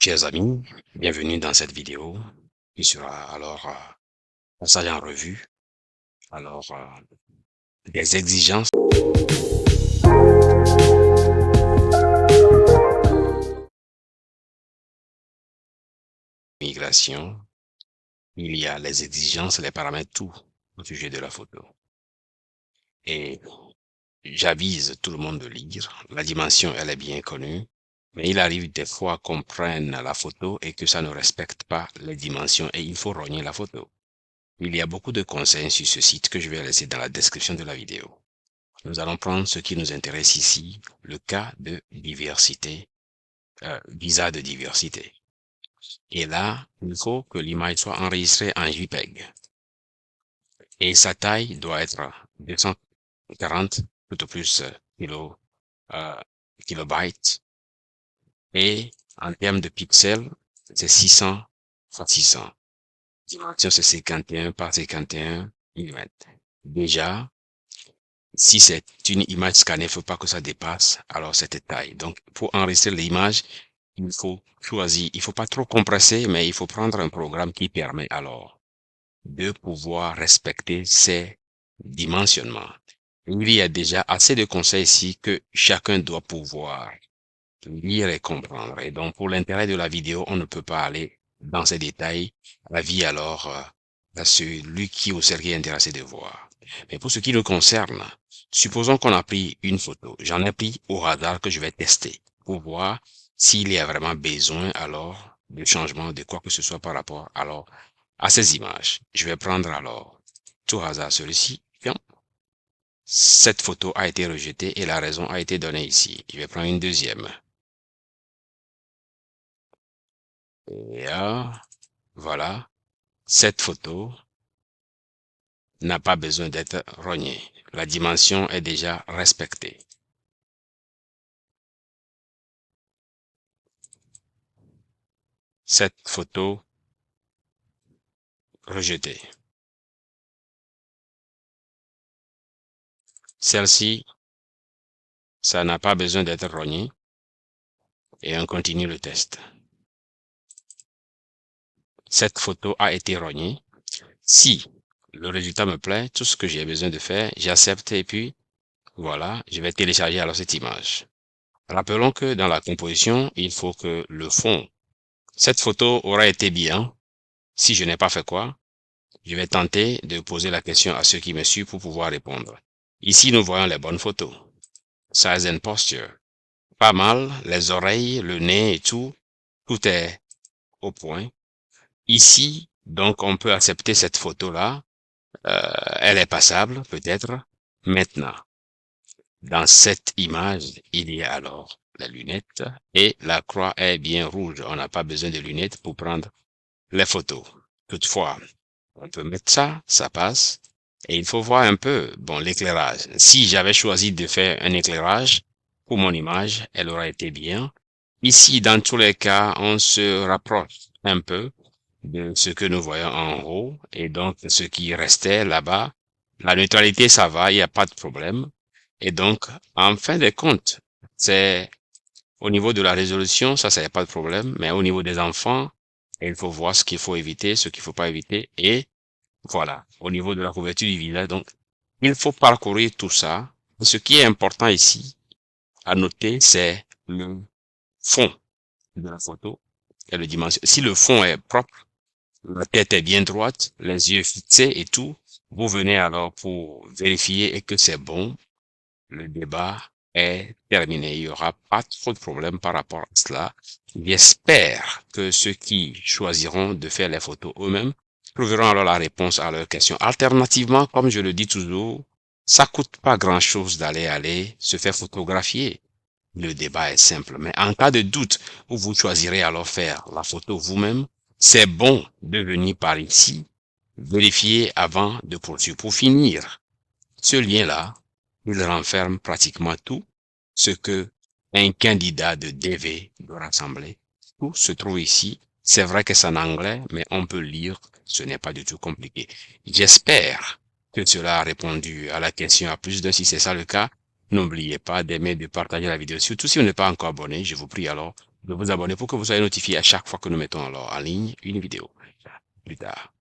Chers amis, bienvenue dans cette vidéo qui sera alors passage en revue alors des exigences de migration. Il y a les exigences, les paramètres, tout au sujet de la photo. Et j'avise tout le monde de lire. La dimension, elle est bien connue, mais il arrive des fois qu'on prenne la photo et que ça ne respecte pas les dimensions et il faut rogner la photo. Il y a beaucoup de conseils sur ce site que je vais laisser dans la description de la vidéo. Nous allons prendre ce qui nous intéresse ici, le cas de diversité, visa de diversité. Et là, il faut que l'image soit enregistrée en JPEG. Et sa taille doit être 240 tout au plus euh, kilobytes. Et en termes de pixels, c'est 600 x 600. Dimension, c'est 51 par 51 mm. Déjà, si c'est une image scannée, il ne faut pas que ça dépasse alors cette taille. Donc, pour enregistrer l'image, il faut choisir, il ne faut pas trop compresser, mais il faut prendre un programme qui permet alors de pouvoir respecter ces dimensionnements. Il y a déjà assez de conseils ici que chacun doit pouvoir lire et comprendre. Et donc, pour l'intérêt de la vidéo, on ne peut pas aller dans ces détails. Avis alors à celui qui ou celle qui est intéressé de voir. Mais pour ce qui nous concerne, supposons qu'on a pris une photo. J'en ai pris au radar que je vais tester pour voir s'il y a vraiment besoin alors de changement de quoi que ce soit par rapport alors à ces images. Je vais prendre alors tout hasard celui-ci. Cette photo a été rejetée et la raison a été donnée ici. Je vais prendre une deuxième. Et voilà, cette photo n'a pas besoin d'être rognée. La dimension est déjà respectée. Cette photo rejetée. Celle-ci, ça n'a pas besoin d'être rogné. Et on continue le test. Cette photo a été rognée. Si le résultat me plaît, tout ce que j'ai besoin de faire, j'accepte et puis voilà, je vais télécharger alors cette image. Rappelons que dans la composition, il faut que le fond, cette photo aura été bien si je n'ai pas fait quoi. Je vais tenter de poser la question à ceux qui me suivent pour pouvoir répondre. Ici, nous voyons les bonnes photos. Size and posture. Pas mal, les oreilles, le nez et tout est au point. Ici, donc, on peut accepter cette photo-là. Elle est passable, peut-être. Maintenant, dans cette image, il y a alors les lunettes et la croix est bien rouge. On n'a pas besoin de lunettes pour prendre les photos. Toutefois, on peut mettre ça, ça passe. Et il faut voir un peu, bon, l'éclairage. Si j'avais choisi de faire un éclairage pour mon image, elle aurait été bien. Ici, dans tous les cas, on se rapproche un peu de ce que nous voyons en haut. Et donc, ce qui restait là-bas, la neutralité, ça va, il n'y a pas de problème. Et donc, en fin de compte, c'est au niveau de la résolution, ça n'y a pas de problème. Mais au niveau des enfants, il faut voir ce qu'il faut éviter, ce qu'il faut pas éviter. Et voilà, au niveau de la couverture du visage. Donc, il faut parcourir tout ça. Ce qui est important ici, à noter, c'est le fond de la photo et le dimension. Si le fond est propre, la tête est bien droite, les yeux fixés et tout, vous venez alors pour vérifier et que c'est bon. Le débat est terminé. Il n'y aura pas trop de problèmes par rapport à cela. J'espère que ceux qui choisiront de faire les photos eux-mêmes trouveront alors la réponse à leurs questions. Alternativement, comme je le dis toujours, ça coûte pas grand-chose d'aller se faire photographier. Le débat est simple. Mais en cas de doute, où vous choisirez alors faire la photo vous-même, c'est bon de venir par ici, vérifier avant de poursuivre. Pour finir, ce lien-là, il renferme pratiquement tout ce que un candidat de DV doit rassembler. Tout se trouve ici. C'est vrai que c'est en anglais, mais on peut lire. Ce n'est pas du tout compliqué. J'espère que cela a répondu à la question à plus d'un. Si c'est ça le cas, n'oubliez pas d'aimer, de partager la vidéo. Surtout si vous n'êtes pas encore abonné, je vous prie alors de vous abonner pour que vous soyez notifié à chaque fois que nous mettons alors en ligne une vidéo. Plus tard.